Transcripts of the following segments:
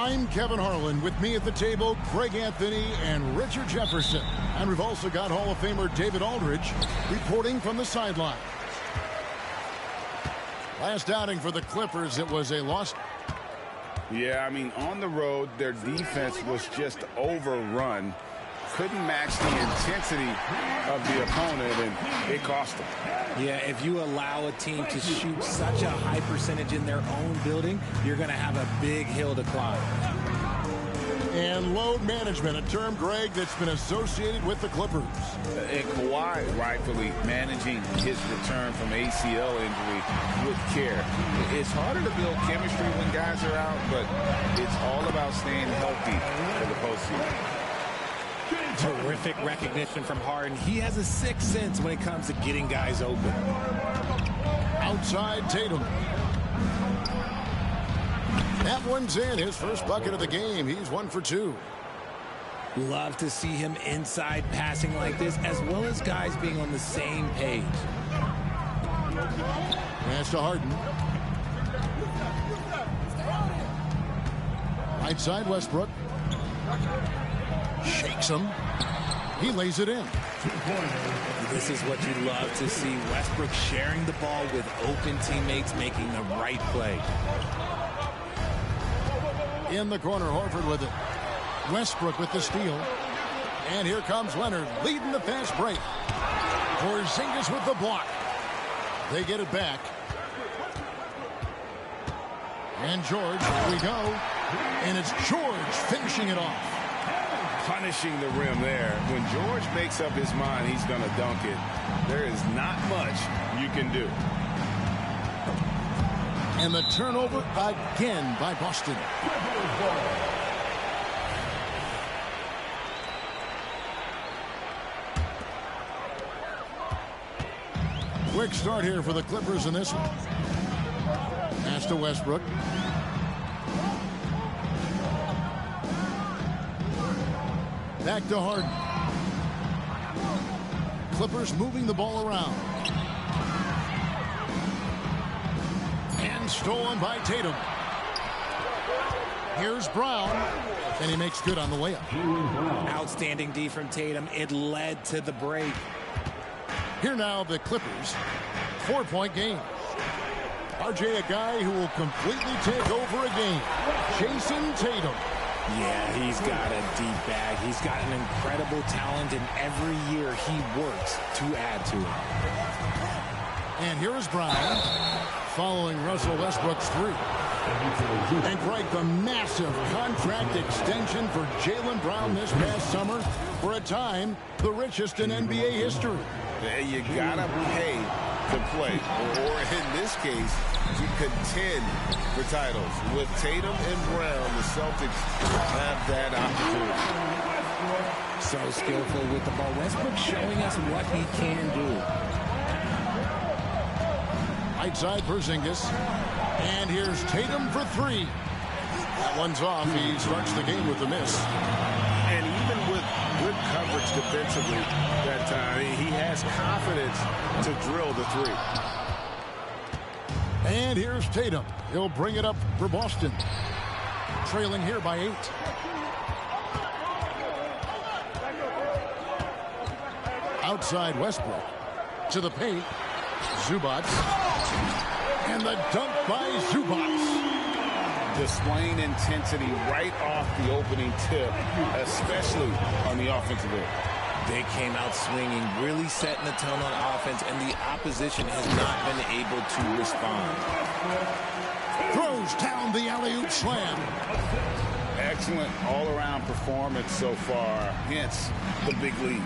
I'm Kevin Harlan. With me at the table, Greg Anthony and Richard Jefferson. And we've also got Hall of Famer David Aldridge reporting from the sideline. Last outing for the Clippers, it was a loss. Yeah, I mean, on the road, their defense was just overrun. Couldn't match the intensity of the opponent, and it cost them. Yeah, if you allow a team to shoot such a high percentage in their own building, you're going to have a big hill to climb. And load management, a term, Greg, that's been associated with the Clippers. And Kawhi rightfully managing his return from ACL injury with care. It's harder to build chemistry when guys are out, but it's all about staying healthy for the postseason. Terrific recognition from Harden. He has a sixth sense when it comes to getting guys open. Outside Tatum. That one's in. His first bucket of the game. He's 1 for 2. Love to see him inside passing like this, as well as guys being on the same page. Pass to Harden. Right side Westbrook. Shakes him. He lays it in. This is what you love to see. Westbrook sharing the ball with open teammates, making the right play. In the corner, Horford with it. Westbrook with the steal. And here comes Leonard leading the fast break. Porzingis with the block. They get it back. And George, here we go. And it's George finishing it off. Punishing the rim there. When George makes up his mind he's going to dunk it, there is not much you can do. And the turnover again by Boston. Quick start here for the Clippers in this one. Pass to Westbrook. Back to Harden. Clippers moving the ball around. And stolen by Tatum. Here's Brown. And he makes good on the layup. Outstanding D from Tatum. It led to the break. Here now the Clippers. 4-point game. RJ, a guy who will completely take over a game. Jason Tatum. Yeah, he's got a deep bag. He's got an incredible talent, and every year he works to add to it. And here is Brown following Russell Westbrook's 3. And Greg, the massive contract extension for Jaylen Brown this past summer, for a time the richest in NBA history. Yeah, you gotta pay to play, or in this case, to contend for titles. With Tatum and Brown, the Celtics have that opportunity. So skillful with the ball. Westbrook showing us what he can do. Right side Porzingis. And here's Tatum for 3. That one's off. He starts the game with a miss. And even with good coverage defensively that time, he has confidence to drill the 3. And here's Tatum. He'll bring it up for Boston. Trailing here by 8. Outside Westbrook. To the paint. Zubac. And the dunk by Zubac. Displaying intensity right off the opening tip, especially on the offensive end. They came out swinging, really setting the tone on offense, and the opposition has not been able to respond. Throws down the alley-oop slam. Excellent all-around performance so far, hence the big lead.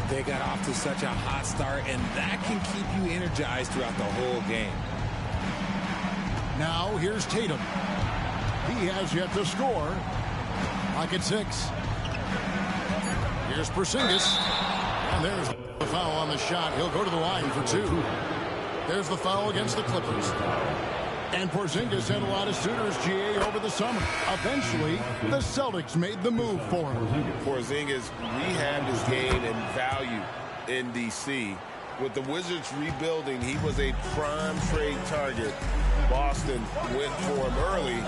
They got off to such a hot start, and that can keep you energized throughout the whole game. Now here's Tatum. He has yet to score. Pocket 6. Here's Porzingis. And there's the foul on the shot. He'll go to the line for 2. There's the foul against the Clippers. And Porzingis had a lot of suitors, GA, over the summer. Eventually, the Celtics made the move for him. Porzingis rehabbed his game and value in D.C. With the Wizards rebuilding, he was a prime trade target. Boston went for him early,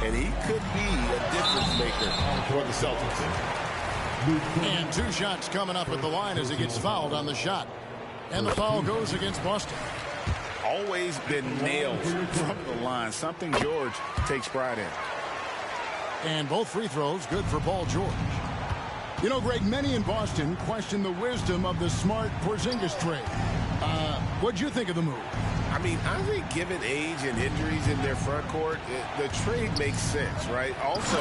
and he could be a difference maker for the Celtics. And 2 shots coming up at the line as he gets fouled on the shot. And the foul goes against Boston. Always been nailed from the line, something George takes pride in. And both free throws good for Paul George. You know, Greg, many in Boston question the wisdom of the Smart Porzingis trade. What'd you think of the move? I mean, I think given age and injuries in their front court, the trade makes sense, right? Also,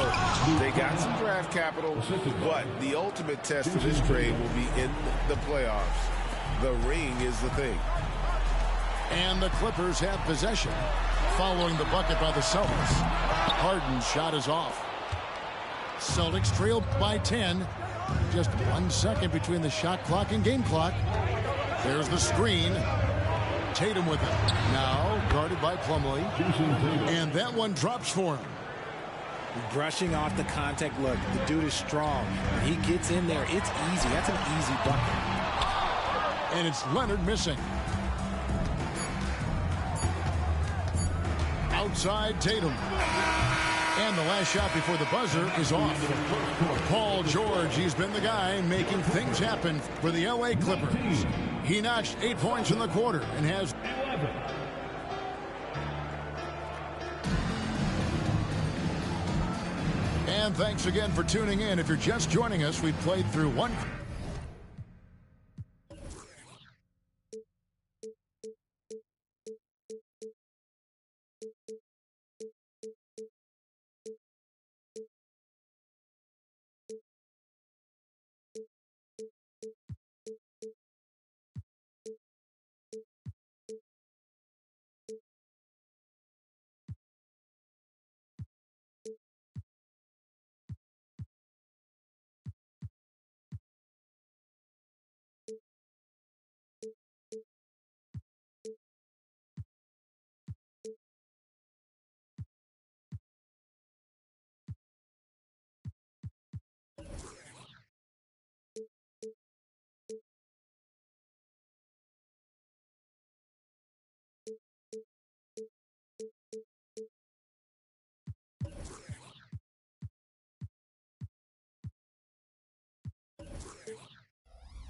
they got some draft capital, but the ultimate test of this trade will be in the playoffs. The ring is the thing. And the Clippers have possession following the bucket by the Celtics. Harden's shot is off. Celtics trail by 10. Just 1 second between the shot clock and game clock. There's the screen. Tatum with it. Now guarded by Plumlee. And that one drops for him. Brushing off the contact. Look, the dude is strong. When he gets in there, it's easy. That's an easy bucket. And it's Leonard missing. Outside Tatum. And the last shot before the buzzer is off. Paul George, he's been the guy making things happen for the LA Clippers. He notched 8 points in the quarter and has 11. And thanks again for tuning in. If you're just joining us, we've played through one.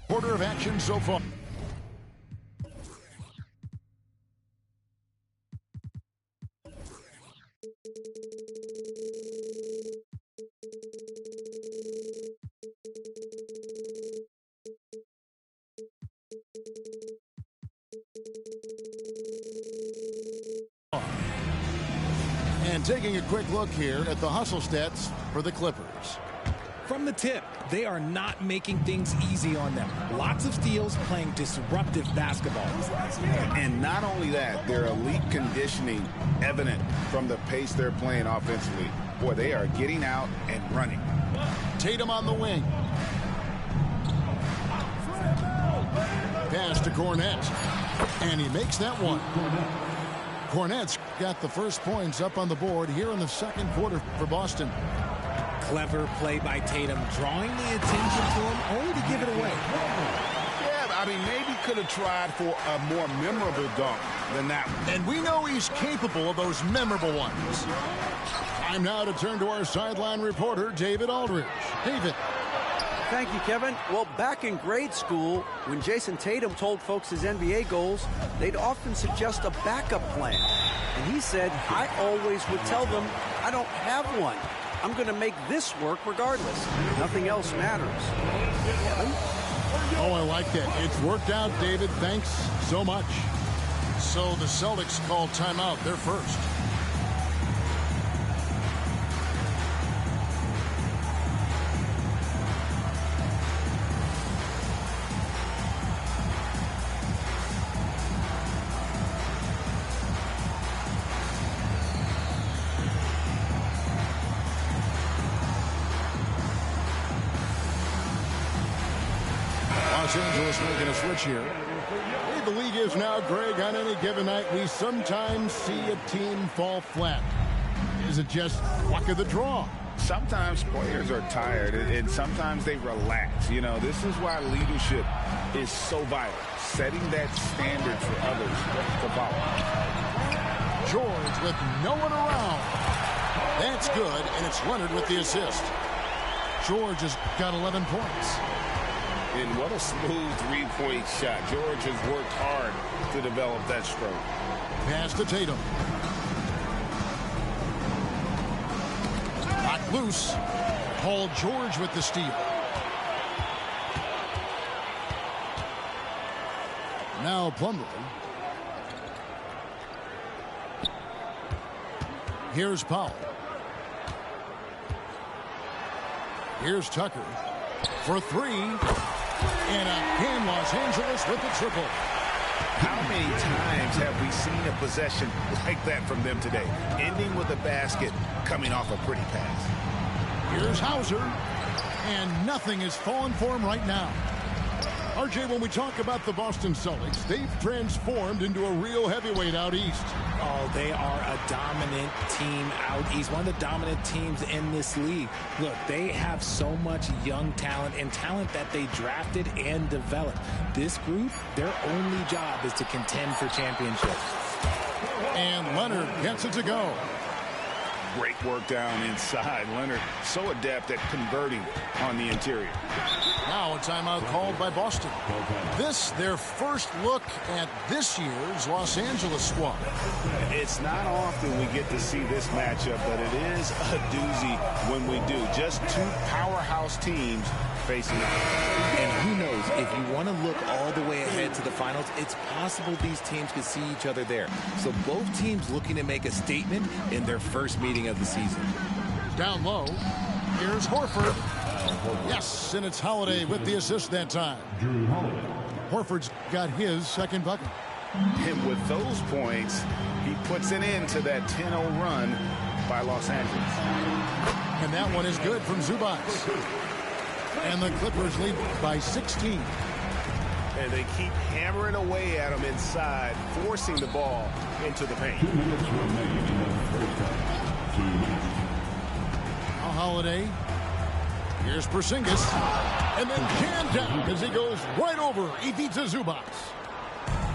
Quarter of action so far. And taking a quick look here at the hustle stats for the Clippers. From the tip, they are not making things easy on them. Lots of steals, playing disruptive basketball. And not only that, their elite conditioning evident from the pace they're playing offensively. Boy, they are getting out and running. Tatum on the wing. Pass to Cornette. And he makes that one. Cornette's got the first points up on the board here in the second quarter for Boston. Clever play by Tatum, drawing the attention to him, only to give it away. Yeah, I mean, maybe could have tried for a more memorable dunk than that one. And we know he's capable of those memorable ones. Time now to turn to our sideline reporter, David Aldridge. David. Thank you, Kevin. Well, back in grade school, when Jason Tatum told folks his NBA goals, they'd often suggest a backup plan. And he said, I always would tell them, I don't have one. I'm going to make this work regardless. Nothing else matters. Kevin? Oh, I like that. It's worked out, David. Thanks so much. So the Celtics call timeout. They're first. Los Angeles making a switch here. The way the league is now, Greg, on any given night, we sometimes see a team fall flat. Is it just luck of the draw? Sometimes players are tired, and sometimes they relax. You know, this is why leadership is so vital. Setting that standard for others to follow. George with no one around. That's good, and it's Leonard with the assist. George has got 11 points. And what a smooth three-point shot. George has worked hard to develop that stroke. Pass to Tatum. Knocked loose. Paul George with the steal. Now Plumlee. Here's Powell. Here's Tucker for three. And again, Los Angeles with the triple. How many times have we seen a possession like that from them today? Ending with a basket, coming off a pretty pass. Here's Hauser. And nothing is falling for him right now. RJ, when we talk about the Boston Celtics, they've transformed into a real heavyweight out east. Oh, they are a dominant team out east, one of the dominant teams in this league. Look, they have so much young talent and talent that they drafted and developed. This group, their only job is to contend for championships. And Leonard gets it to go. Great work down inside. Leonard so adept at converting on the interior. Now a timeout called by Boston. This, their first look at this year's Los Angeles squad. It's not often we get to see this matchup, but it is a doozy when we do. Just two powerhouse teams facing off. And who knows, if you want to look all the way ahead to the finals, it's possible these teams could see each other there. So both teams looking to make a statement in their first meeting of the season. Down low, here's Horford. Yes, and it's Holiday with the assist that time. Horford's got his second bucket. And with those points, he puts an end to that 10-0 run by Los Angeles. And that one is good from Zubac. And the Clippers lead by 16. And they keep hammering away at him inside, forcing the ball into the paint. Now Holiday. Here's Porzingis. And then jammed down as he goes right over Ivica Zubac.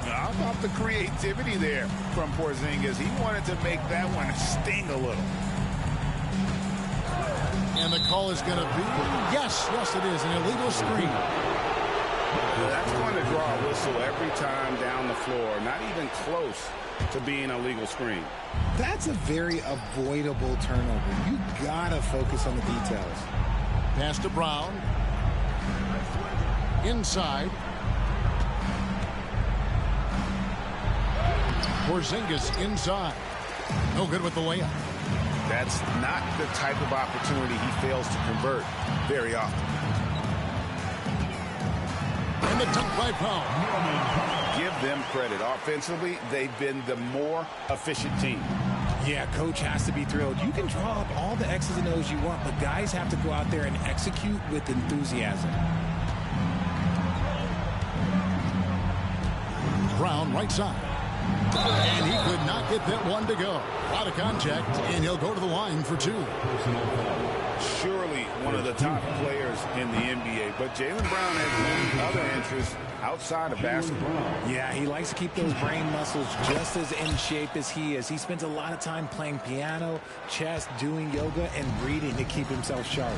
How about the creativity there from Porzingis? He wanted to make that one sting a little. And the call is going to be, yes, it is, an illegal screen. That's going to draw a whistle every time down the floor. Not even close to being a legal screen. That's a very avoidable turnover. You gotta focus on the details. Pass to Brown. Inside. Porzingis inside. No good with the layup. That's not the type of opportunity he fails to convert very often. And the dunk by Powell. Give them credit. Offensively, they've been the more efficient team. Yeah, coach has to be thrilled. You can draw up all the X's and O's you want, but guys have to go out there and execute with enthusiasm. Brown, right side. And he could not get that one to go. A lot of contact, and he'll go to the line for two. Surely one of the top players in the NBA, but Jaylen Brown has many other interests outside of basketball. Yeah, he likes to keep those brain muscles just as in shape as he is. He spends a lot of time playing piano, chess, doing yoga, and reading to keep himself sharp.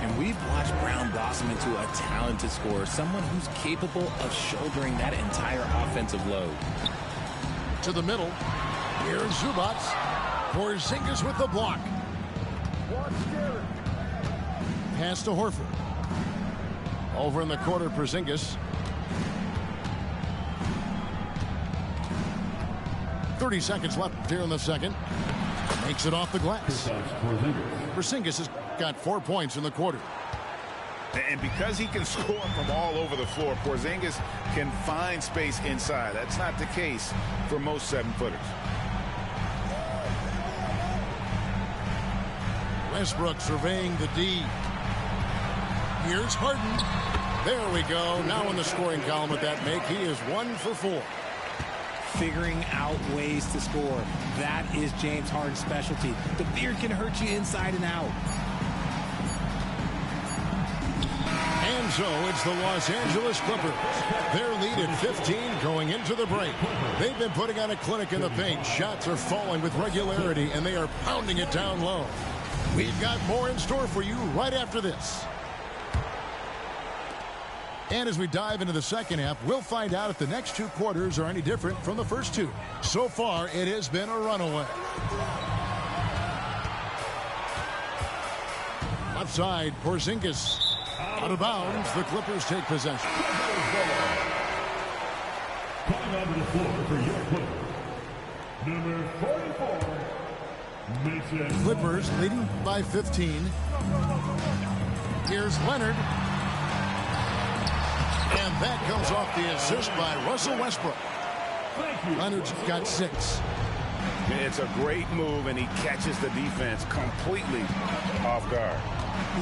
And we've watched Brown blossom into a talented scorer, someone who's capable of shouldering that entire offensive load. To the middle. Here's Zubac. Porzingis with the block. Pass to Horford. Over in the corner, Porzingis. 30 seconds left here in the second. Makes it off the glass. Porzingis has got 4 points in the quarter. And because he can score from all over the floor, Porzingis can find space inside. That's not the case for most 7-footers. Westbrook surveying the D. Here's Harden. There we go. Now in the scoring column with that make. He is 1 for 4. Figuring out ways to score. That is James Harden's specialty. The beard can hurt you inside and out. And And so it's the Los Angeles Clippers. Their lead at 15 going into the break. They've been putting on a clinic in the paint. Shots are falling with regularity, and they are pounding it down low. We've got more in store for you right after this. And as we dive into the second half, we'll find out if the next two quarters are any different from the first two. So far, it has been a runaway. Left side, Porzingis. Out of bounds, the Clippers take possession. Coming onto the floor for your Clippers, number 44, Mason. Clippers leading by 15. Here's Leonard. And that comes off the assist by Russell Westbrook. Leonard's got 6. It's a great move, and he catches the defense completely off guard.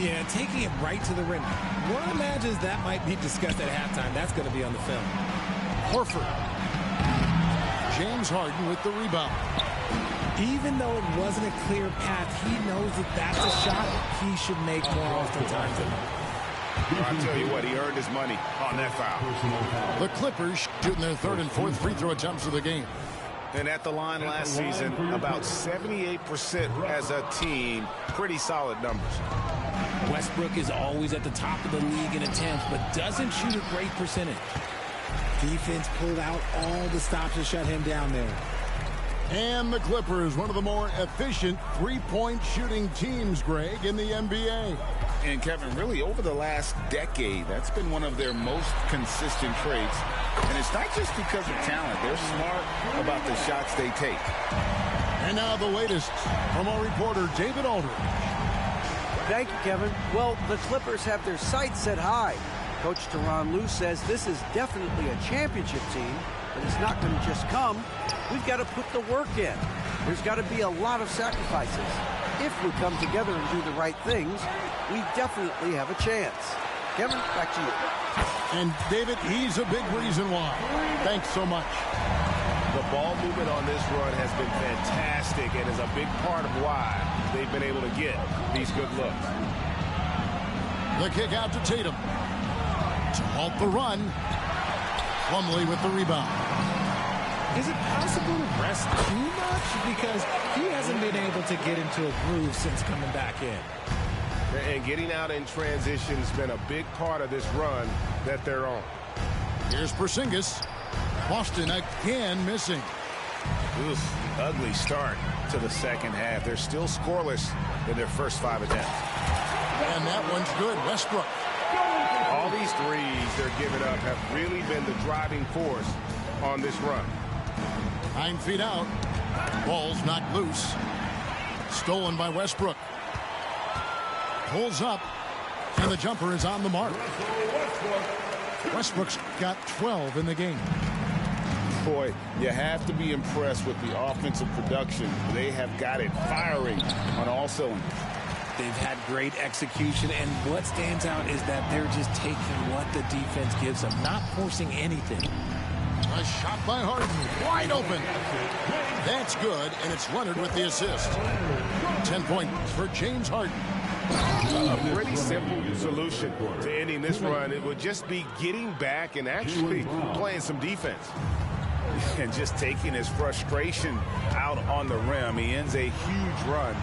Yeah, taking it right to the rim. One imagines that might be discussed at halftime. That's going to be on the film. Horford. James Harden with the rebound. Even though it wasn't a clear path, he knows that that's a shot he should make more oftentimes than not. I'll tell you what, he earned his money on that foul. The Clippers shooting their third and fourth free throw attempts of the game. And at the line last season, about 78% as a team. Pretty solid numbers. Westbrook is always at the top of the league in attempts, but doesn't shoot a great percentage. Defense pulled out all the stops to shut him down there. And the Clippers, one of the more efficient three-point shooting teams, Greg, in the NBA. And Kevin, really over the last decade, that's been one of their most consistent traits. And it's not just because of talent. They're smart about the shots they take. And now the latest from our reporter, David Aldridge. Thank you, Kevin. Well, the Clippers have their sights set high. Coach Tyronn Lue says this is definitely a championship team, but it's not going to just come. We've got to put the work in. There's got to be a lot of sacrifices. If we come together and do the right things, we definitely have a chance. Kevin, back to you. And David, he's a big reason why. Thanks so much. The ball movement on this run has been fantastic and is a big part of why they've been able to get these good looks. The kick out to Tatum. To halt the run. Plumlee with the rebound. Is it possible to rest too much? Because he hasn't been able to get into a groove since coming back in. And getting out in transition has been a big part of this run that they're on. Here's Porzingis. Boston again missing. Oof, ugly start to the second half. They're still scoreless in their first 5 attempts. And that one's good. Westbrook. All these threes they're giving up have really been the driving force on this run. 9 feet out. Ball's knocked loose. Stolen by Westbrook. Pulls up. And the jumper is on the mark. Westbrook's got 12 in the game. Boy, you have to be impressed with the offensive production. They have got it firing on all cylinders. They've had great execution, and what stands out is that they're just taking what the defense gives them, not forcing anything. A shot by Harden, wide open. That's good, and it's Leonard with the assist. 10 points for James Harden. A pretty simple solution to ending this run. It would just be getting back and actually playing some defense. And just taking his frustration out on the rim. He ends a huge run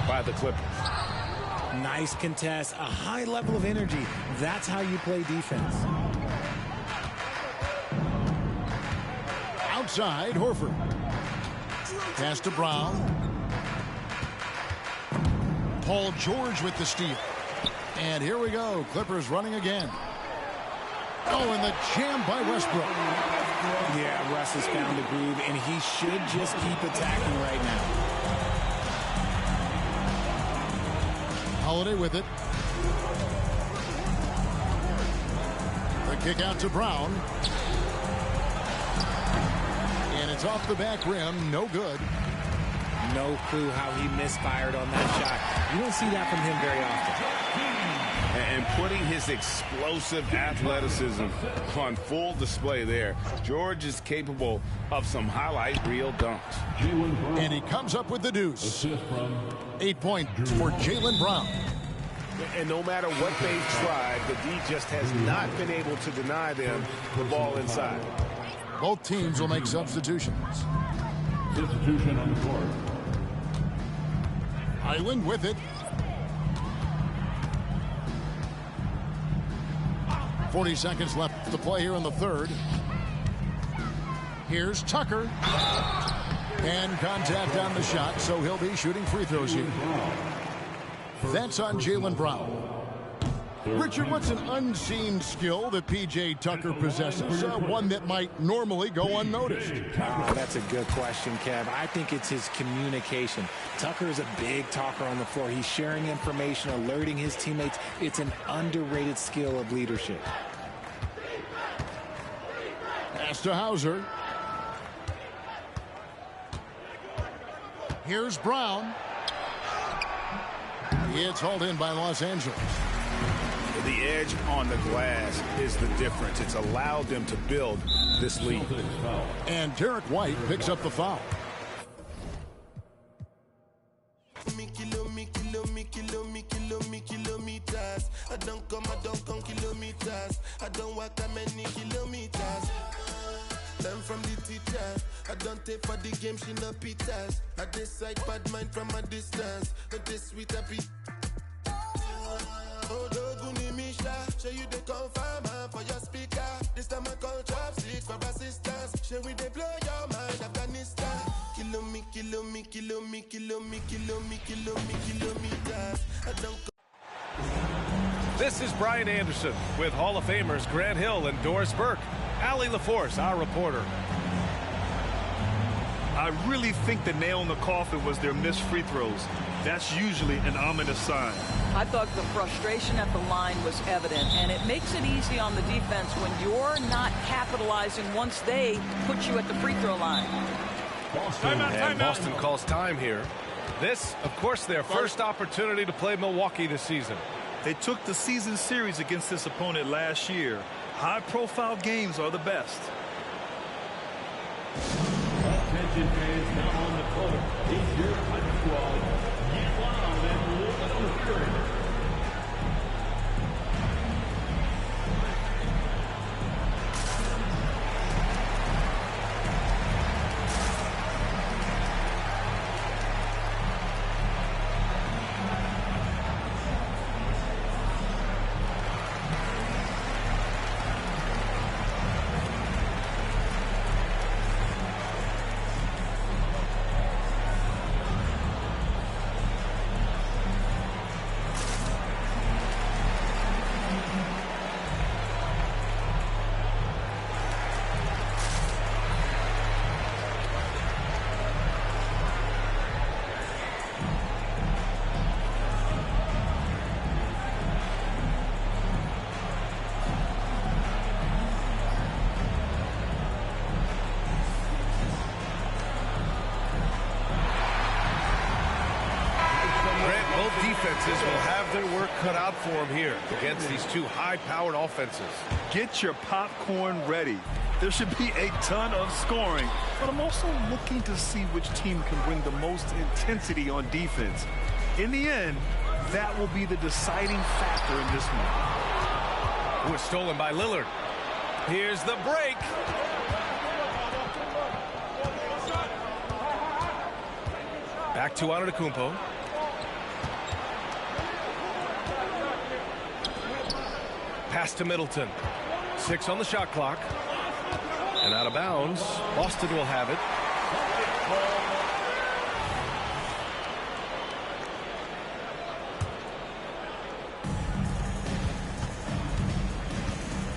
by the Clippers. Nice contest, a high level of energy. That's how you play defense. Outside, Horford. Pass to Brown. Paul George with the steal. And here we go. Clippers running again. Oh, and the jam by Westbrook. Yeah, Russ has found the groove, and he should just keep attacking right now. Holiday with it. The kick out to Brown. And it's off the back rim. No good. No clue how he misfired on that shot. You don't see that from him very often. And putting his explosive athleticism on full display there. George is capable of some highlight reel dunks. And he comes up with the deuce. 8 points for Jaylen Brown. And no matter what they've tried, the D just has not been able to deny them the ball inside. Both teams will make substitutions. Substitution on the court. Island with it. 40 seconds left to play here in the third. Here's Tucker. And contact on the shot, so he'll be shooting free throws here. That's on Jaylen Brown. Richard, what's an unseen skill that P.J. Tucker possesses? One that might normally go unnoticed. Oh, that's a good question, Kev. I think it's his communication. Tucker is a big talker on the floor. He's sharing information, alerting his teammates. It's an underrated skill of leadership. Pass to Hauser. Here's Brown. It's hauled in by Los Angeles. The edge on the glass is the difference. It's allowed them to build this lead. And Derek White picks up the foul. I don't come kilometers. I don't walk that many kilometers. Learn from the teacher. I don't take for the game, she no pitas. I decide bad mind from a distance. But this sweet happy. Oh, Doguni Misha, show you the confirm for your speaker. This time I call chopsticks for assistance. Show we they blow your mind, Afghanistan. Kilometers. I don't. This is Brian Anderson with Hall of Famers Grant Hill and Doris Burke. Allie LaForce, our reporter. I really think the nail in the coffin was their missed free throws. That's usually an ominous sign. I thought the frustration at the line was evident, and it makes it easy on the defense when you're not capitalizing once they put you at the free throw line. And Boston calls time here. This, of course, their first opportunity to play Milwaukee this season. They took the season series against this opponent last year. High-profile games are the best. Attention fans, now on the court is your high squad. Get loud and live on the spirit. Defenses will have their work cut out for them here against these two high-powered offenses. Get your popcorn ready. There should be a ton of scoring, but I'm also looking to see which team can bring the most intensity on defense. In the end, that will be the deciding factor in this one. It was stolen by Lillard. Here's the break. Back to Antetokounmpo. Pass to Middleton. 6 on the shot clock. And out of bounds. Boston will have it.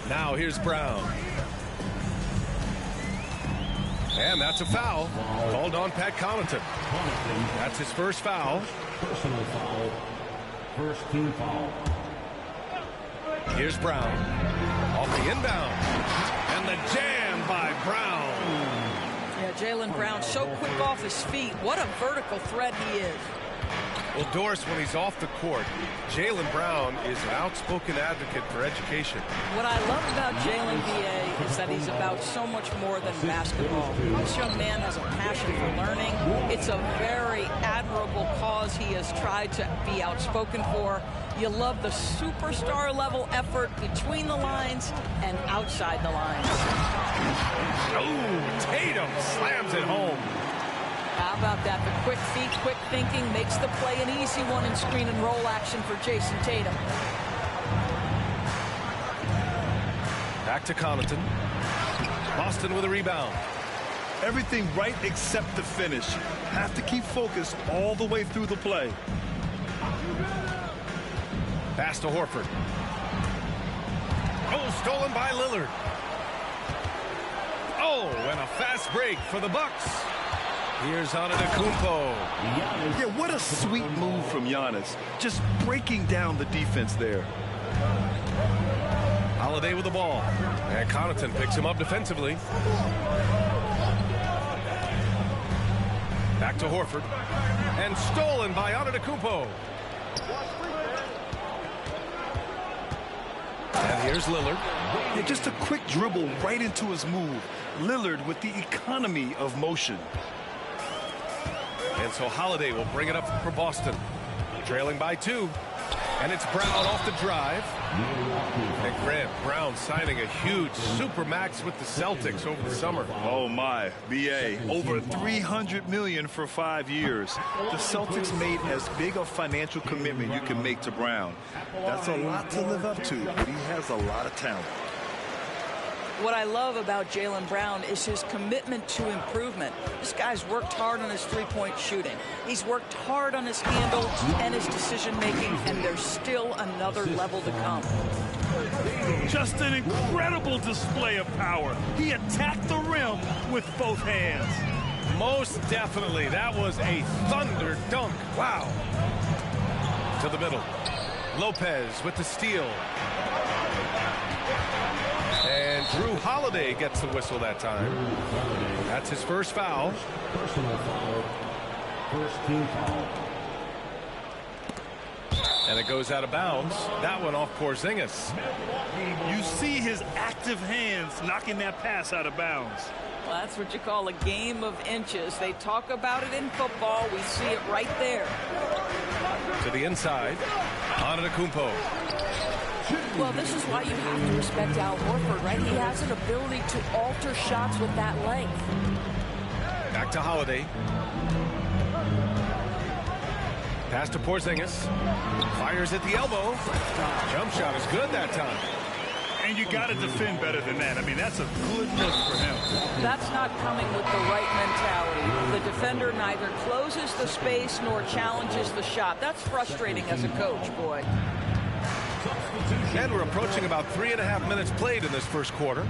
Now here's Brown. And that's a foul. Called on Pat Connaughton. That's his first foul. Personal foul. First team foul. Here's Brown. Off the inbound. And the jam by Brown. Yeah, Jaylen Brown so quick off his feet. What a vertical threat he is. Well, Doris, when he's off the court, Jaylen Brown is an outspoken advocate for education. What I love about Jaylen, B.A., is that he's about so much more than basketball. This young man has a passion for learning. It's a very admirable cause he has tried to be outspoken for. You love the superstar level effort between the lines and outside the lines. Oh, Tatum slams it home. How about that? The quick feet, quick thinking makes the play an easy one in screen and roll action for Jason Tatum. Back to Connaughton. Boston with a rebound. Everything right except the finish. Have to keep focused all the way through the play. Pass to Horford. Oh, stolen by Lillard. Oh, and a fast break for the Bucks. Here's Antetokounmpo. Yeah, what a sweet move from Giannis. Just breaking down the defense there. Holiday with the ball. And Connaughton picks him up defensively. Back to Horford. And stolen by Antetokounmpo. And here's Lillard. Yeah, just a quick dribble right into his move. Lillard with the economy of motion. And so Holiday will bring it up for Boston. Trailing by 2. And it's Brown off the drive. And Grant, Brown signing a huge supermax with the Celtics over the summer. Oh my, BA, over $300 million for 5 years. The Celtics made as big a financial commitment you can make to Brown. That's a lot to live up to, but he has a lot of talent. What I love about Jaylen Brown is his commitment to improvement. This guy's worked hard on his three-point shooting. He's worked hard on his handle and his decision-making, and there's still another level to come. Just an incredible display of power. He attacked the rim with both hands. Most definitely. That was a thunder dunk. Wow. To the middle. Lopez with the steal. And Drew Holiday gets the whistle that time. That's his first foul. Personal foul. First team foul. And it goes out of bounds. That one off Porzingis. You see his active hands knocking that pass out of bounds. Well, that's what you call a game of inches. They talk about it in football. We see it right there. To the inside. Antetokounmpo. Well, this is why you have to respect Al Horford, right? He has an ability to alter shots with that length. Back to Holiday. Pass to Porzingis. Fires at the elbow. Jump shot is good that time. And you got to defend better than that. I mean, that's a good look for him. That's not coming with the right mentality. The defender neither closes the space nor challenges the shot. That's frustrating as a coach, boy. And we're approaching about 3.5 minutes played in this first quarter.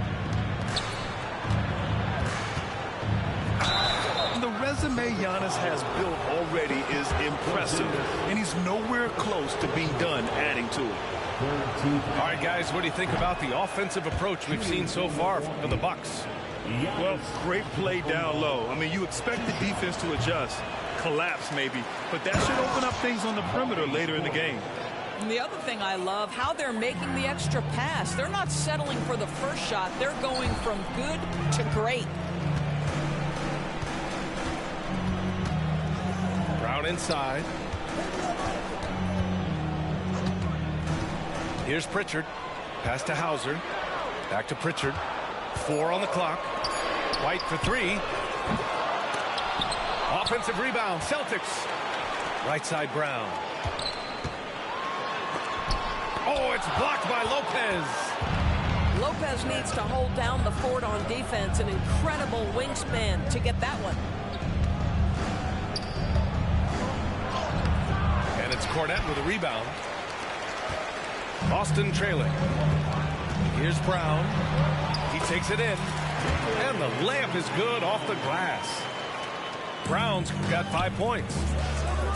The resume Giannis has built already is impressive, and he's nowhere close to being done adding to it. All right, guys, what do you think about the offensive approach we've seen so far from the Bucks? Well, great play down low. I mean, you expect the defense to adjust, collapse maybe, but that should open up things on the perimeter later in the game. And the other thing I love, how they're making the extra pass. They're not settling for the first shot. They're going from good to great. Brown inside. Here's Pritchard. Pass to Hauser. Back to Pritchard. 4 on the clock. White for 3. Offensive rebound. Celtics. Right side Brown. Oh, it's blocked by Lopez. Lopez needs to hold down the fort on defense. An incredible wingspan to get that one. And it's Cornette with a rebound. Boston trailing. Here's Brown. He takes it in. And the layup is good off the glass. Brown's got 5 points.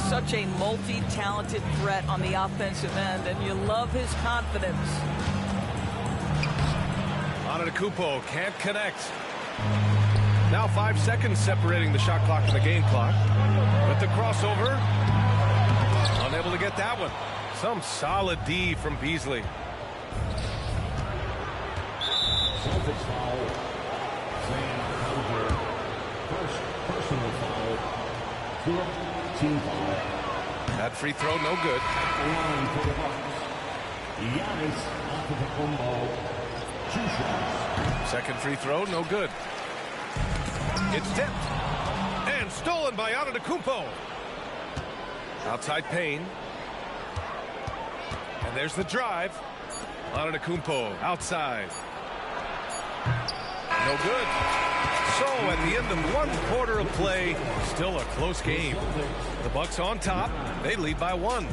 Such a multi-talented threat on the offensive end, and you love his confidence. Antetokounmpo can't connect. Now 5 seconds separating the shot clock and the game clock. With the crossover. Unable to get that one. Some solid D from Beasley. Celtics foul. Sam Hauser. First personal foul. Fourth team foul. That free throw, no good. Second free throw, no good. It's tipped. And stolen by Antetokounmpo. Outside Payne. And there's the drive. Antetokounmpo outside. No good. So at the end of one quarter of play, still a close game. The Bucks on top. They lead by 1.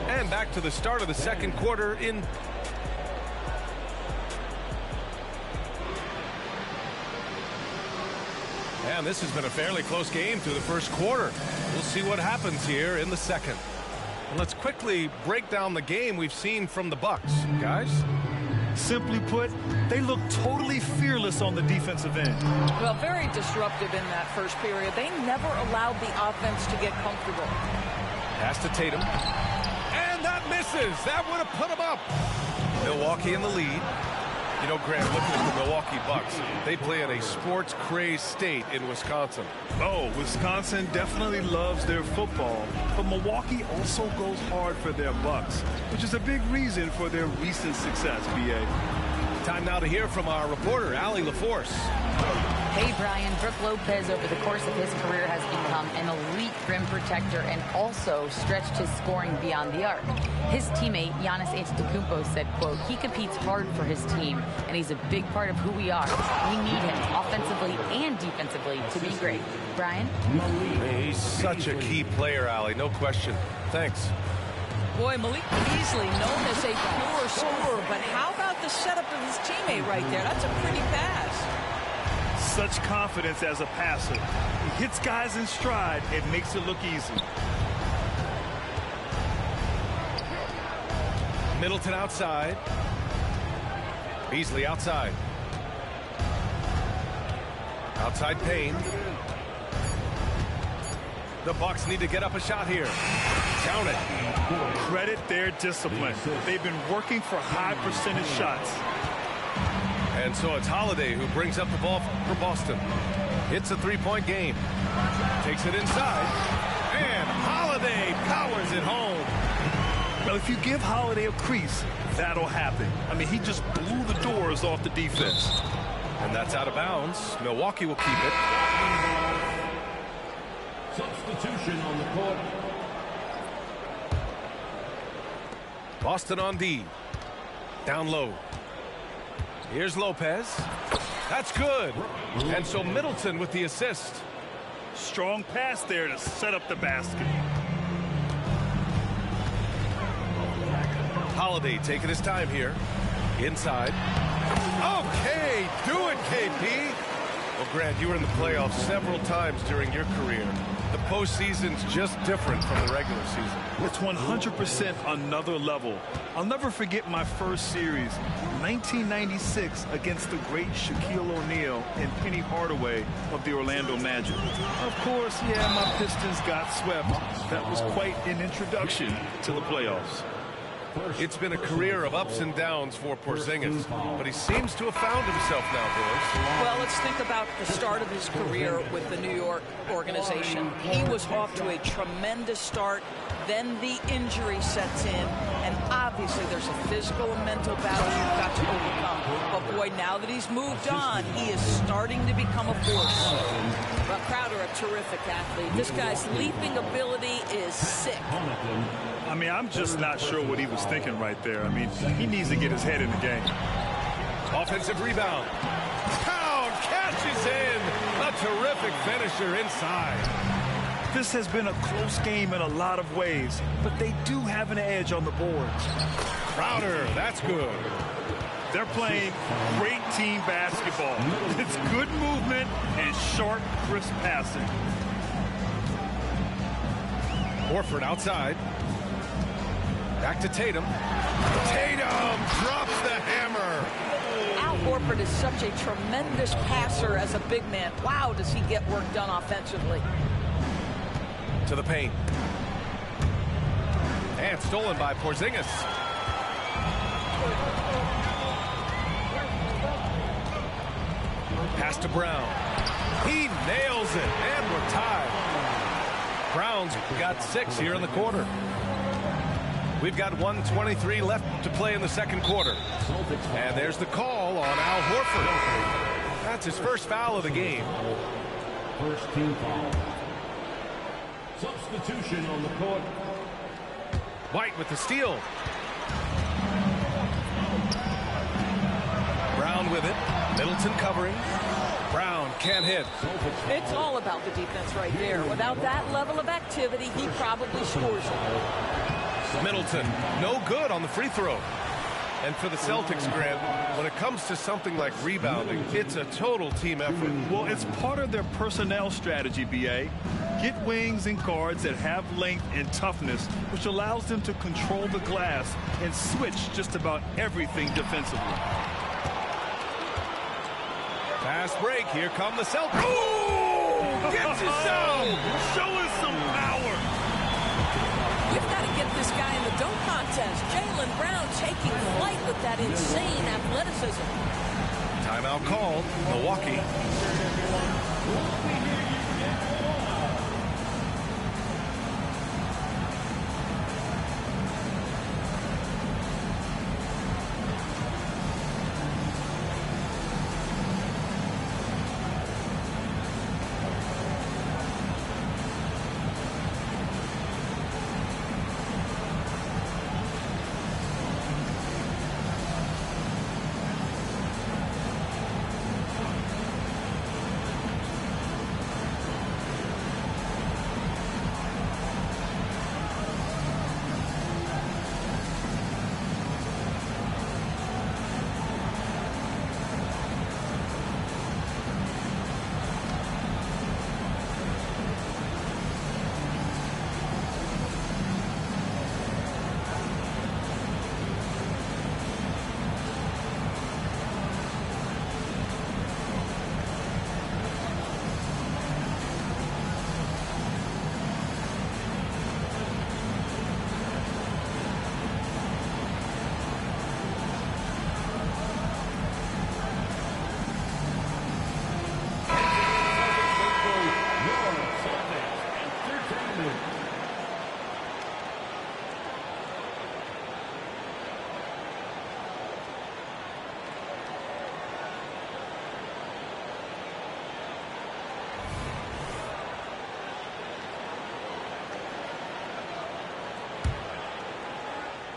And back to the start of the second quarter in. And this has been a fairly close game through the first quarter. We'll see what happens here in the second. And let's quickly break down the game we've seen from the Bucks, guys. Simply put, they look totally fearless on the defensive end. Well, very disruptive in that first period. They never allowed the offense to get comfortable. Pass to Tatum. And that misses. That would have put them up. Milwaukee in the lead. You know, Grant, looking at the Milwaukee Bucks, they play in a sports-crazed state in Wisconsin. Oh, Wisconsin definitely loves their football, but Milwaukee also goes hard for their Bucks, which is a big reason for their recent success, B.A. Time now to hear from our reporter, Allie LaForce. Hey, Brian. Brook Lopez, over the course of his career, has become an elite rim protector and also stretched his scoring beyond the arc. His teammate, Giannis Antetokounmpo, said, quote, he competes hard for his team, and he's a big part of who we are. We need him offensively and defensively to be great. Brian? He's such a key player, Allie, no question. Thanks. Boy, Malik Beasley, known as a pure scorer, but how about the setup of his teammate right there? That's a pretty pass. Such confidence as a passer. He hits guys in stride and makes it look easy. Middleton outside. Beasley outside. Outside Payne. The Bucks need to get up a shot here. Count it. Credit their discipline. They've been working for high percentage shots. And so it's Holiday who brings up the ball for Boston. It's a three-point game. Takes it inside. And Holiday powers it home. Well, if you give Holiday a crease, that'll happen. I mean, he just blew the doors off the defense. And that's out of bounds. Milwaukee will keep it. Substitution on the court. Boston on D. Down low. Here's Lopez. That's good. And so Middleton with the assist. Strong pass there to set up the basket. Holiday taking his time here. Inside. Okay, do it, KP. Well, Grant, you were in the playoffs several times during your career. The postseason's just different from the regular season. It's 100% another level. I'll never forget my first series, 1996, against the great Shaquille O'Neal and Penny Hardaway of the Orlando Magic. Of course, yeah, my Pistons got swept. That was quite an introduction to the playoffs. It's been a career of ups and downs for Porzingis, but he seems to have found himself now, boys. Well, let's think about the start of his career with the New York organization. He was off to a tremendous start. Then the injury sets in, and obviously there's a physical and mental battle you've got to overcome. But boy, now that he's moved on, he is starting to become a force. But Crowder, a terrific athlete. This guy's leaping ability is sick. I mean, I'm just not sure what he was thinking right there. I mean, he needs to get his head in the game. Offensive rebound. Pound catches in. A terrific finisher inside. This has been a close game in a lot of ways, but they do have an edge on the boards. Crowder, that's good. They're playing great team basketball. It's good movement and sharp, crisp passing. Horford outside. Back to Tatum. Tatum drops the hammer. Al Horford is such a tremendous passer as a big man. Wow, does he get work done offensively. To the paint. And stolen by Porzingis. Pass to Brown. He nails it, and we're tied. Brown's got 6 here in the quarter. We've got 1:23 left to play in the second quarter. And there's the call on Al Horford. That's his first foul of the game. First team foul. Substitution on the court. White with the steal. Brown with it. Middleton covering. Brown can't hit. It's all about the defense right there. Without that level of activity, he probably scores it. Middleton, no good on the free throw. And for the Celtics, Grant, when it comes to something like rebounding, it's a total team effort. Well, it's part of their personnel strategy, B.A. Get wings and guards that have length and toughness, which allows them to control the glass and switch just about everything defensively. Fast break. Here come the Celtics. Ooh! Gets his zone. Show us some power. You've got to get this guy in the dunk contest. Jaylen Brown taking flight with that insane athleticism. Timeout called. Milwaukee.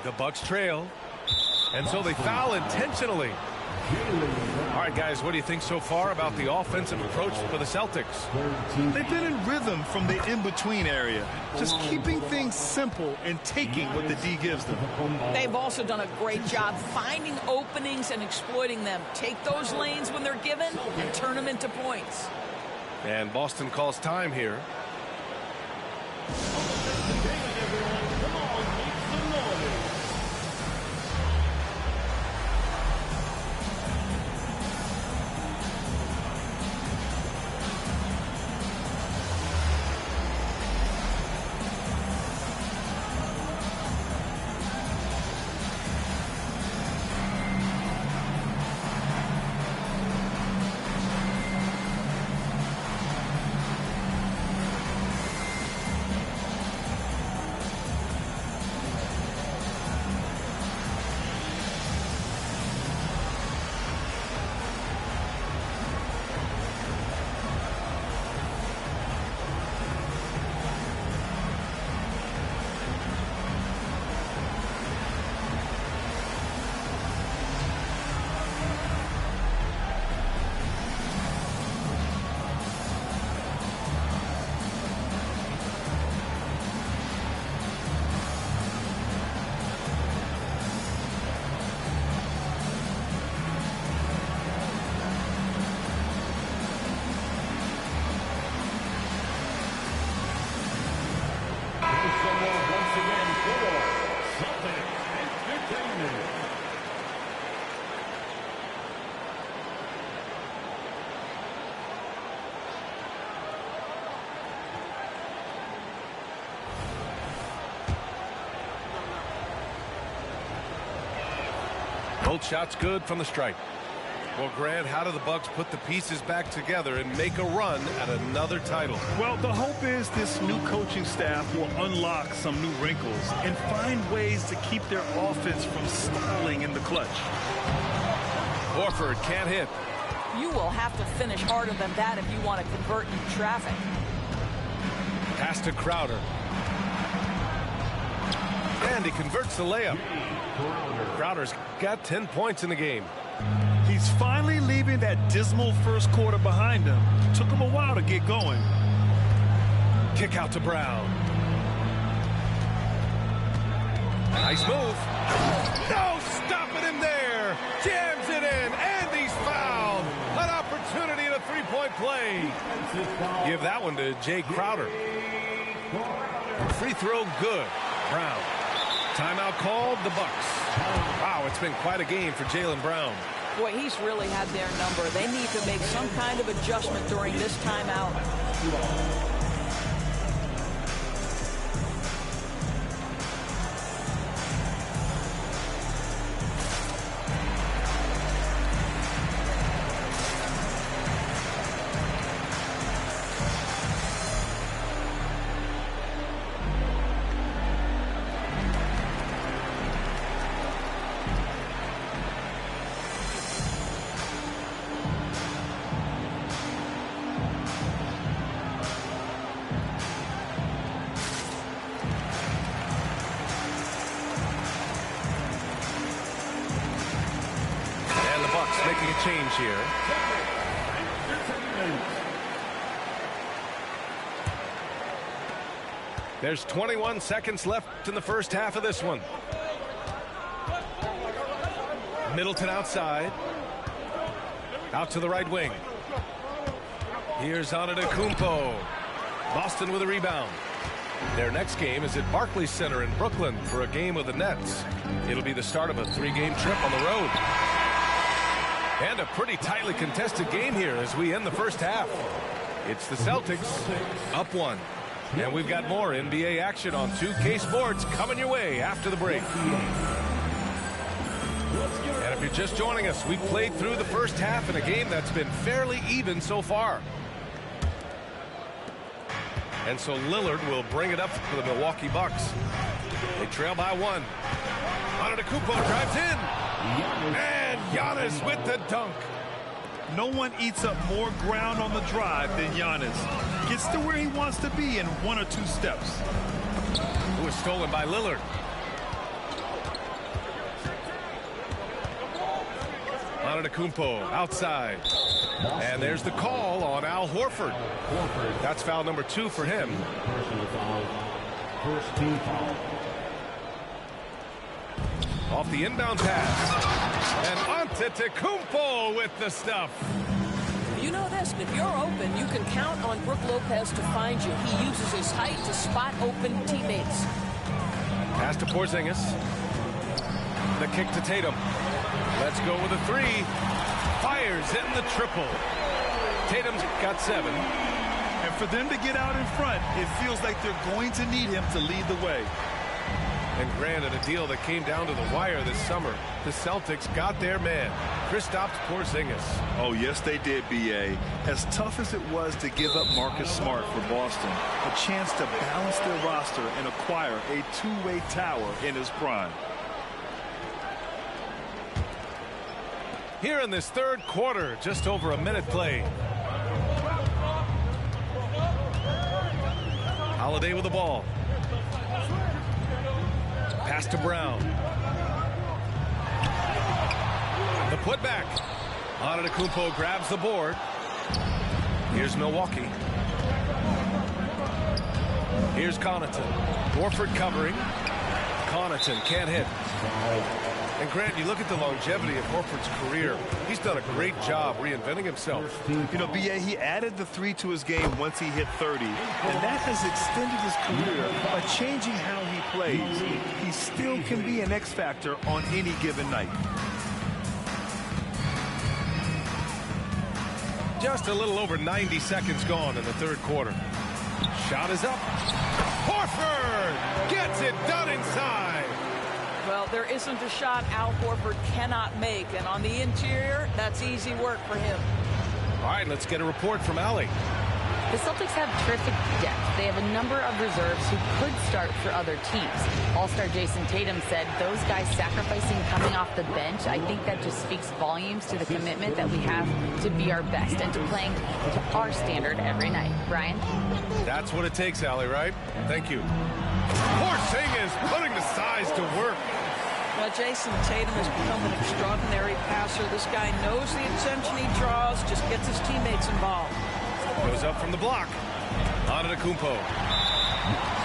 The Bucks trail. And so they foul intentionally. All right, guys, what do you think so far about the offensive approach for the Celtics? They've been in rhythm from the in-between area, just keeping things simple and taking what the D gives them. They've also done a great job finding openings and exploiting them. Take those lanes when they're given and turn them into points. And Boston calls time here. Both shots good from the stripe. Well, Grant, how do the Bucks put the pieces back together and make a run at another title? Well, the hope is this new coaching staff will unlock some new wrinkles and find ways to keep their offense from stalling in the clutch. Horford can't hit. You will have to finish harder than that if you want to convert in traffic. Pass to Crowder. And he converts the layup. Crowder's got 10 points in the game. He's finally leaving that dismal first quarter behind him. Took him a while to get going. Kick out to Brown. Nice move. No stopping him there. Jams it in, and he's fouled. An opportunity in a three-point play. Give that one to Jay Crowder. Free throw good. Brown. Timeout called, the Bucks. Wow, it's been quite a game for Jaylen Brown. Boy, he's really had their number. They need to make some kind of adjustment during this timeout. Making a change here. There's 21 seconds left in the first half of this one. Middleton outside. Out to the right wing. Here's Antetokounmpo. Boston with a rebound. Their next game is at Barclays Center in Brooklyn for a game with the Nets. It'll be the start of a 3-game trip on the road. And a pretty tightly contested game here as we end the first half. It's the Celtics up 1. And we've got more NBA action on 2K Sports coming your way after the break. And if you're just joining us, we played through the first half in a game that's been fairly even so far. And so Lillard will bring it up for the Milwaukee Bucks. They trail by 1. Antetokounmpo drives in. And Giannis with the dunk. No one eats up more ground on the drive than Giannis. Gets to where he wants to be in 1 or 2 steps. It was stolen by Lillard. Antetokounmpo outside. And there's the call on Al Horford. That's foul number 2 for him. First team foul. Off the inbound pass. And Antetokounmpo with the stuff. You know this, if you're open, you can count on Brook Lopez to find you. He uses his height to spot open teammates. Pass to Porzingis. The kick to Tatum. Let's go with a 3. Fires in the triple. Tatum's got 7. And for them to get out in front, it feels like they're going to need him to lead the way. And granted, a deal that came down to the wire this summer. The Celtics got their man, Kristaps Porzingis. Oh, yes, they did, B.A. As tough as it was to give up Marcus Smart for Boston, a chance to balance their roster and acquire a two-way tower in his prime. Here in this third quarter, just over a minute played. Holiday with the ball. Pass to Brown. The putback. Antetokounmpo grabs the board. Here's Milwaukee. Here's Connaughton. Horford covering. Connaughton can't hit. And Grant, you look at the longevity of Horford's career. He's done a great job reinventing himself. You know, B.A., he added the 3 to his game once he hit 30. And that has extended his career by changing how he plays. He still can be an X factor on any given night. Just a little over 90 seconds gone in the third quarter. Shot is up. Horford gets it done inside. Well, there isn't a shot Al Horford cannot make, and on the interior, that's easy work for him. All right, let's get a report from Allie. The Celtics have terrific depth. They have a number of reserves who could start for other teams. All-star Jason Tatum said those guys sacrificing coming off the bench, I think that just speaks volumes to the commitment that we have to be our best and to playing to our standard every night. Brian? That's what it takes, Allie, right? Thank you. Porzingis putting the size to work. Well, Jason Tatum has become an extraordinary passer. This guy knows the attention he draws, just gets his teammates involved. Goes up from the block. On to Kumpo.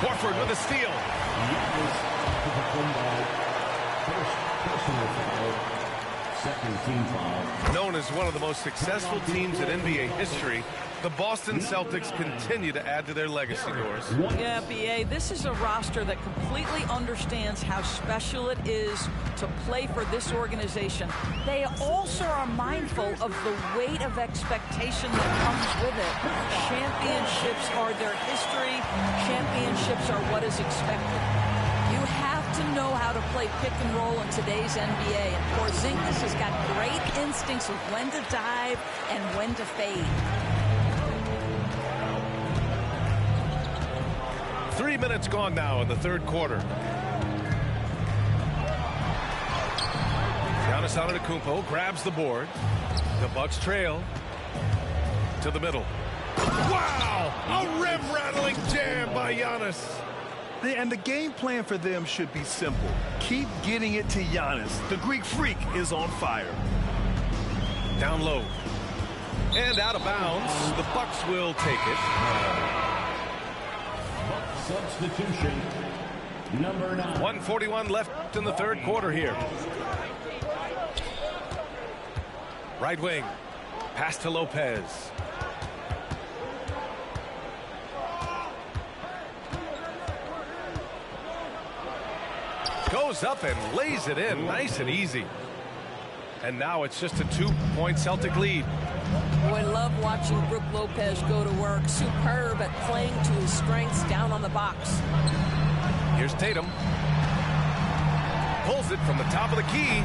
Horford with a steal. Second team foul. Known as one of the most successful teams in NBA history, the Boston Celtics continue to add to their legacy, Doris. Yeah, B.A., this is a roster that completely understands how special it is to play for this organization. They also are mindful of the weight of expectation that comes with it. Championships are their history. Championships are what is expected. You have to know how to play pick and roll in today's NBA, and Porzingis has got great instincts of when to dive and when to fade. 3 minutes gone now in the third quarter. Giannis Antetokounmpo grabs the board. The Bucks trail to the middle. Wow! A rim-rattling jam by Giannis. And the game plan for them should be simple. Keep getting it to Giannis. The Greek freak is on fire. Down low. And out of bounds. The Bucks will take it. Substitution number 9. 1:41 left in the third quarter here. Right wing. Pass to Lopez. Goes up and lays it in nice and easy. And now it's just a 2-point Celtic lead. Boy, love watching Brook Lopez go to work. Superb at playing to his strengths down on the box. Here's Tatum. Pulls it from the top of the key.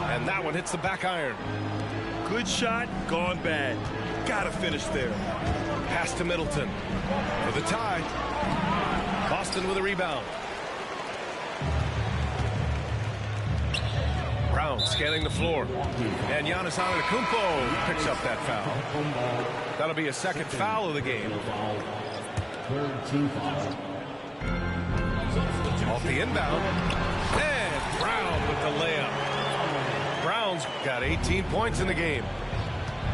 And that one hits the back iron. Good shot, gone bad. Gotta finish there. Pass to Middleton. For the tie. Boston with a rebound. Brown scanning the floor. And Giannis Antetokounmpo picks up that foul. That'll be a second foul of the game. Third team foul. Off the inbound. And Brown with the layup. Brown's got 18 points in the game.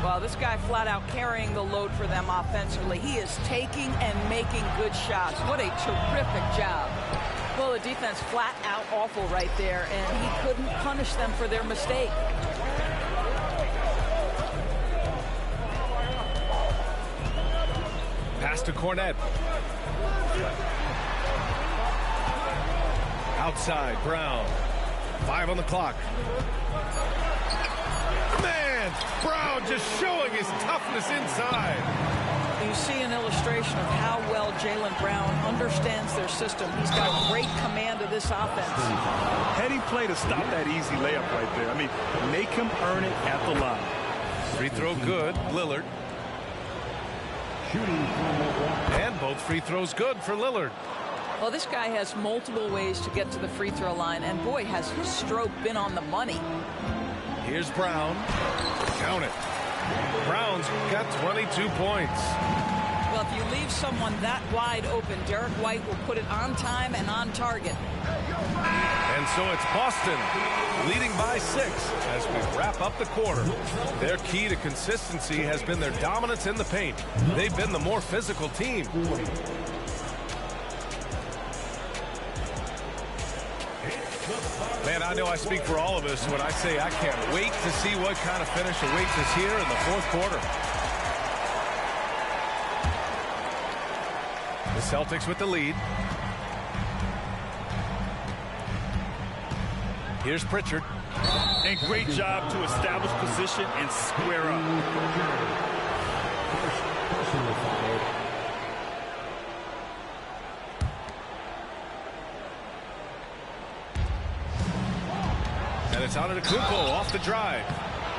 Well, this guy flat out carrying the load for them offensively. He is taking and making good shots. What a terrific job. Well, the defense flat out awful right there, and he couldn't punish them for their mistake. Pass to Cornette. Outside, Brown. 5 on the clock. Man, Brown just showing his toughness inside. You see an illustration of how well Jaylen Brown understands their system. He's got great command of this offense. Heady play to stop that easy layup right there. I mean, make him earn it at the line. Free throw good, Lillard. And both free throws good for Lillard. Well, this guy has multiple ways to get to the free throw line, and boy, has his stroke been on the money. Here's Brown. Count it. Brown's got 22 points. Well, if you leave someone that wide open, Derek White will put it on time and on target. And so it's Boston leading by 6 as we wrap up the quarter. Their key to consistency has been their dominance in the paint. They've been the more physical team. Man, I know I speak for all of us when I say I can't wait to see what kind of finish awaits us here in the fourth quarter. The Celtics with the lead. Here's Pritchard. And great job to establish position and square up. Personal foul. Antetokounmpo off the drive.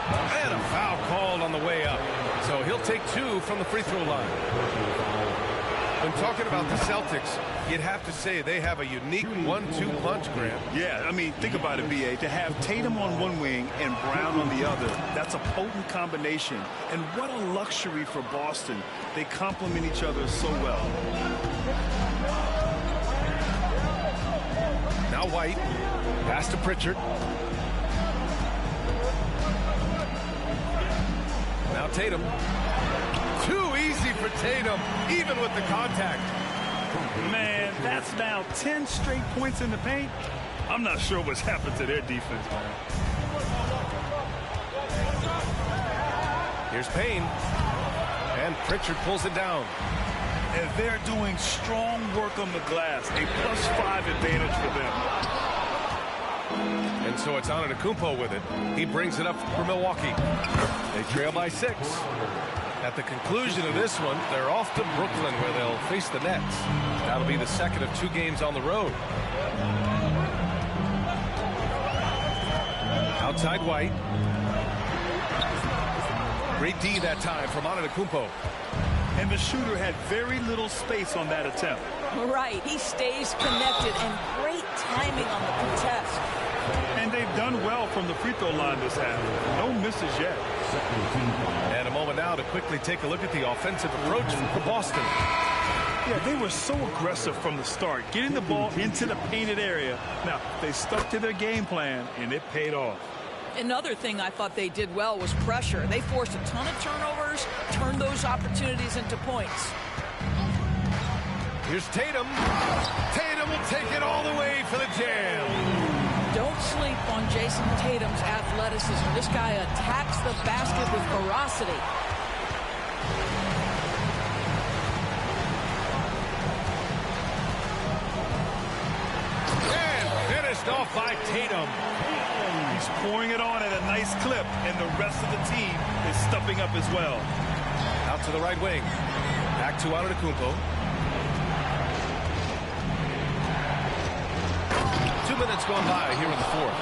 And a foul called on the way up. So he'll take 2 from the free throw line. When talking about the Celtics, you'd have to say they have a unique 1-2 punch, Grant. Yeah, I mean, think about it, B.A. To have Tatum on one wing and Brown on the other, that's a potent combination. And what a luxury for Boston. They complement each other so well. Now White. Pass to Pritchard. Now Tatum. Too easy for Tatum, even with the contact. Man, that's now 10 straight points in the paint. I'm not sure what's happened to their defense, man. Here's Payne. And Pritchard pulls it down. And they're doing strong work on the glass. A +5 advantage for them. And so it's Antetokounmpo with it. He brings it up for Milwaukee. They trail by 6. At the conclusion of this one, they're off to Brooklyn where they'll face the Nets. That'll be the second of 2 games on the road. Outside White. Great D that time from Antetokounmpo. And the shooter had very little space on that attempt. Right, he stays connected and great timing on the contest. And they've done well from the free throw line this half. No misses yet. And a moment now to quickly take a look at the offensive approach for Boston. Yeah, they were so aggressive from the start, getting the ball into the painted area. Now, they stuck to their game plan, and it paid off. Another thing I thought they did well was pressure. They forced a ton of turnovers, turned those opportunities into points. Here's Tatum. Tatum will take it all the way for the jam. Don't sleep on Jason Tatum's athleticism. This guy attacks the basket with ferocity. And finished off by Tatum. He's pouring it on at a nice clip, and the rest of the team is stepping up as well. Out to the right wing. Back to Antetokounmpo. 2 minutes gone by here in the fourth.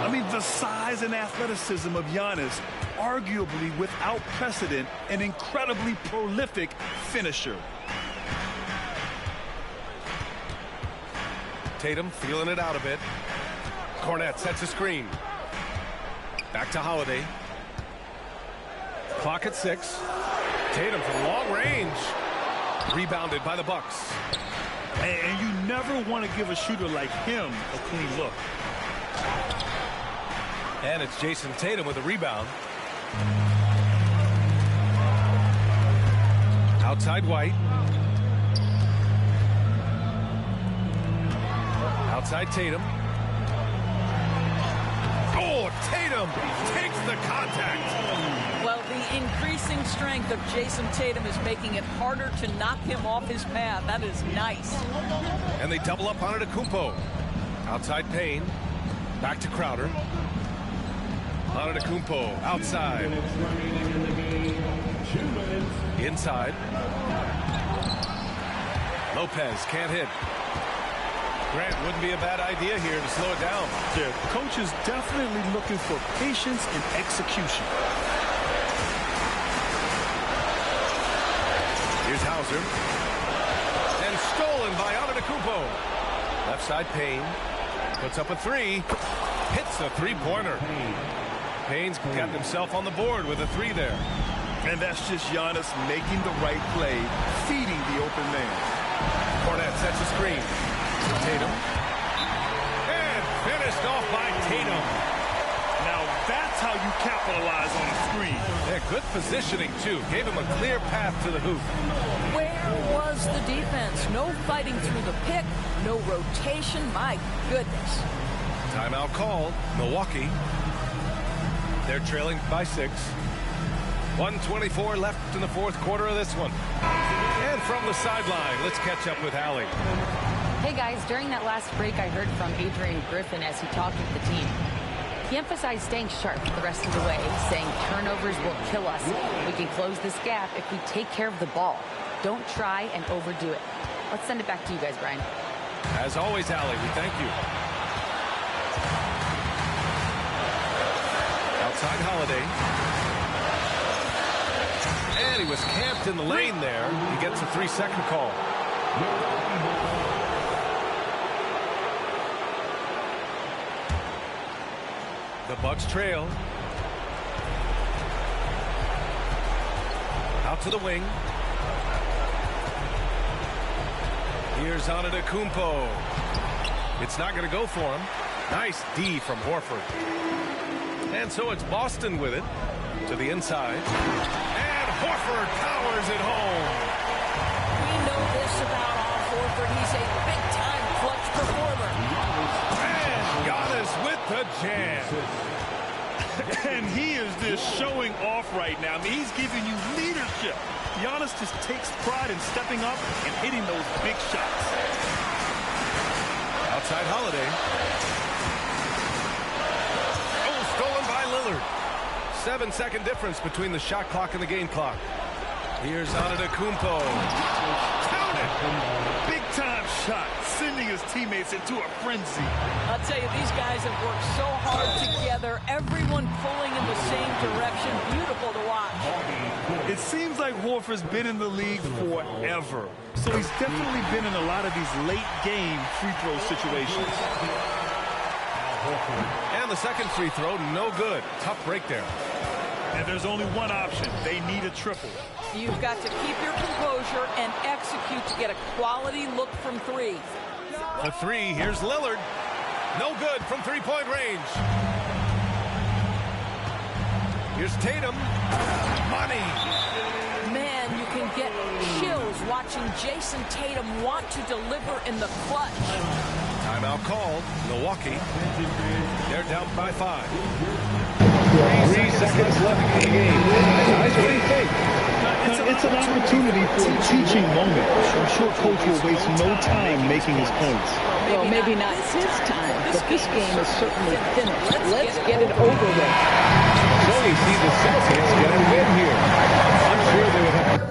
I mean, the size and athleticism of Giannis, arguably without precedent, an incredibly prolific finisher. Tatum feeling it out a bit. Cornette sets a screen. Back to Holiday. Clock at 6. Tatum from long range. Rebounded by the Bucks. And you never want to give a shooter like him a clean look. And it's Jason Tatum with a rebound. Outside White. Outside Tatum. Oh, Tatum takes the contact. Well, the increasing strength of Jason Tatum is making it harder to knock him off his path. That is nice. And they double up on Antetokounmpo. Outside Payne. Back to Crowder. Antetokounmpo outside. Inside. Lopez can't hit. Grant, wouldn't be a bad idea here to slow it down. The coach is definitely looking for patience and execution. Here's Hauser. And stolen by Antetokounmpo. Left side Payne. Puts up a 3. Hits a three-pointer. Payne's got himself on the board with a 3 there. And that's just Giannis making the right play, feeding the open man. Cornette sets a screen. Tatum. And finished off by Tatum. Now that's how you capitalize on a screen. Yeah, good positioning, too. Gave him a clear path to the hoop. Where was the defense? No fighting through the pick, no rotation. My goodness. Timeout called. Milwaukee. They're trailing by 6. 1:24 left in the fourth quarter of this one. And from the sideline, let's catch up with Allie. Hey guys, during that last break I heard from Adrian Griffin as he talked with the team. He emphasized staying sharp the rest of the way, saying turnovers will kill us. We can close this gap if we take care of the ball. Don't try and overdo it. Let's send it back to you guys, Brian. As always, Allie, we thank you. outside Holiday. And he was camped in the lane there. He gets a 3-second call. The Bucks trail. Out to the wing. Here's Nb2k24. It's not going to go for him. Nice D from Horford. And so it's Boston with it to the inside. And Horford powers it home. We know this about Horford. He's a big-time clutch performer. And Giannis with the jam. And he is just showing off right now. I mean, he's giving you leadership. Giannis just takes pride in stepping up and hitting those big shots. Outside Holiday. Oh, stolen by Lillard. 7-second difference between the shot clock and the game clock. Here's Nb2k24. Count it! Big-time shot, sending his teammates into a frenzy. I'll tell you, these guys have worked so hard together. Everyone pulling in the same direction. Beautiful to watch. It seems like Horford's been in the league forever. So he's definitely been in a lot of these late-game free throw situations. And the second free throw, no good. Tough break there. And there's only one option. They need a triple. You've got to keep your composure and execute to get a quality look from three. The three, here's Lillard. No good from three-point range. Here's Tatum. Money. Man, you can get chills watching Jason Tatum want to deliver in the clutch. Timeout called. Milwaukee. They're down by 5. 3 seconds left in the game. Guys, what do you think? It's an opportunity for a teaching moment. I'm sure Coach will waste no time making his points. Well, maybe not his time, but this game is certainly finished. Let's get it over with. So you see the Celtics get a win here. I'm sure they would have...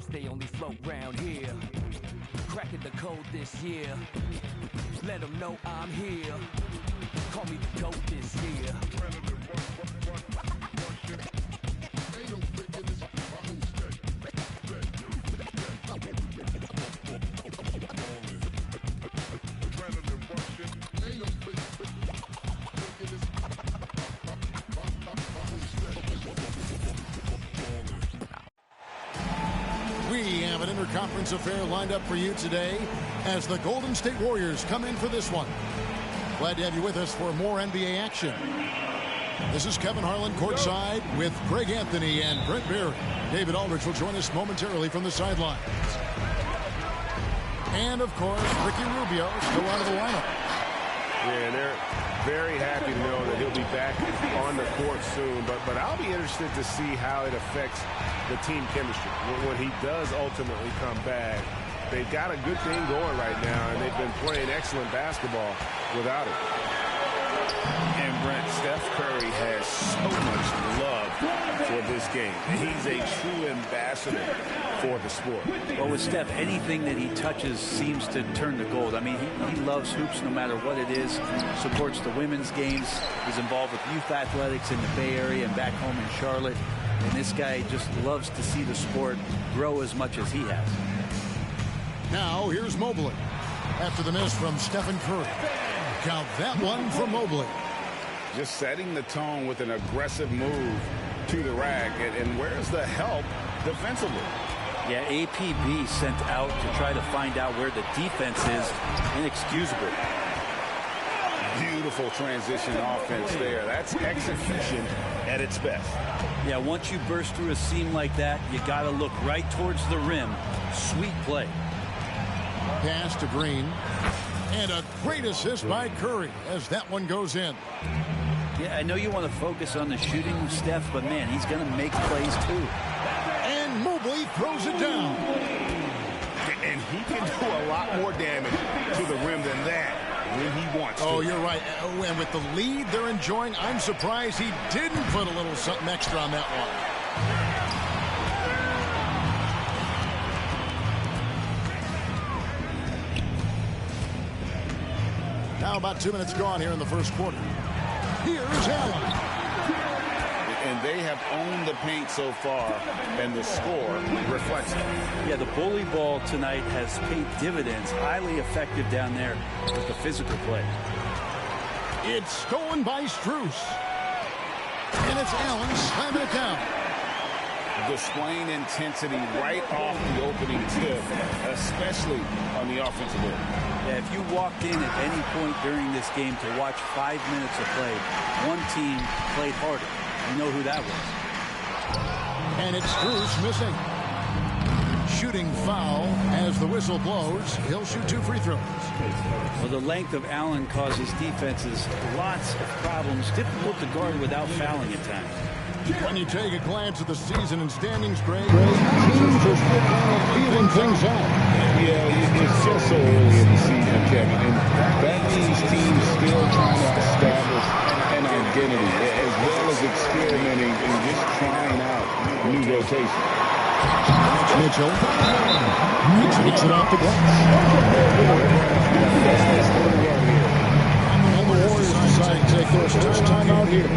They only float round here. Cracking the code this year. Let them know I'm here. Call me the GOAT this year. Conference affair lined up for you today as the Golden State Warriors come in for this one. Glad to have you with us for more NBA action. This is Kevin Harlan courtside with Greg Anthony and Brent Berry. David Aldridge will join us momentarily from the sidelines. And, of course, Ricky Rubio still out of the lineup. Yeah, and they're very happy to know that he'll be back on the court soon. But I'll be interested to see how it affects the team chemistry when he does ultimately come back. They've got a good thing going right now, and they've been playing excellent basketball without it. And Brent, Steph Curry has so much love for this game. He's a true ambassador for the sport. Well, with Steph, anything that he touches seems to turn to gold. I mean, he loves hoops no matter what it is, supports the women's games, is involved with youth athletics in the Bay Area and back home in Charlotte. And this guy just loves to see the sport grow as much as he has. Now here's Mobley. After the miss from Stephen Curry. Count that one for Mobley. Just setting the tone with an aggressive move to the rack. And where's the help defensively? Yeah, APB sent out to try to find out where the defense is. Inexcusable. Beautiful transition offense there. That's execution at its best. Yeah, once you burst through a seam like that, you got to look right towards the rim. Sweet play. Pass to Green. And a great assist by Curry as that one goes in. Yeah, I know you want to focus on the shooting, Steph, but man, he's going to make plays too. And Mobley throws it down. And he can do a lot more damage to the rim than that when he wants to. Oh, you're right. And with the lead they're enjoying, I'm surprised he didn't put a little something extra on that one. Now about 2 minutes gone here in the first quarter. Here's Allen. And they have owned the paint so far, and the score reflects that. Yeah, the bully ball tonight has paid dividends. Highly effective down there with the physical play. It's stolen by Strus. And it's Allen slamming it down. Displaying intensity right off the opening tip, especially on the offensive end. Yeah, if you walked in at any point during this game to watch 5 minutes of play, one team played harder. You know who that was. And it's Strus missing. Shooting foul as the whistle blows. He'll shoot 2 free throws. Well, the length of Allen causes defenses lots of problems. Difficult to guard without fouling at times. When you take a glance at the season and standings, Greg, teams are still kind of feeling things out. Yeah, it's just so early in the season, Kevin, and that means teams still trying to establish an identity, as well as experimenting and just trying out new rotations. Mitchell takes it off the glass. And the Warriors decide to take their first time out here.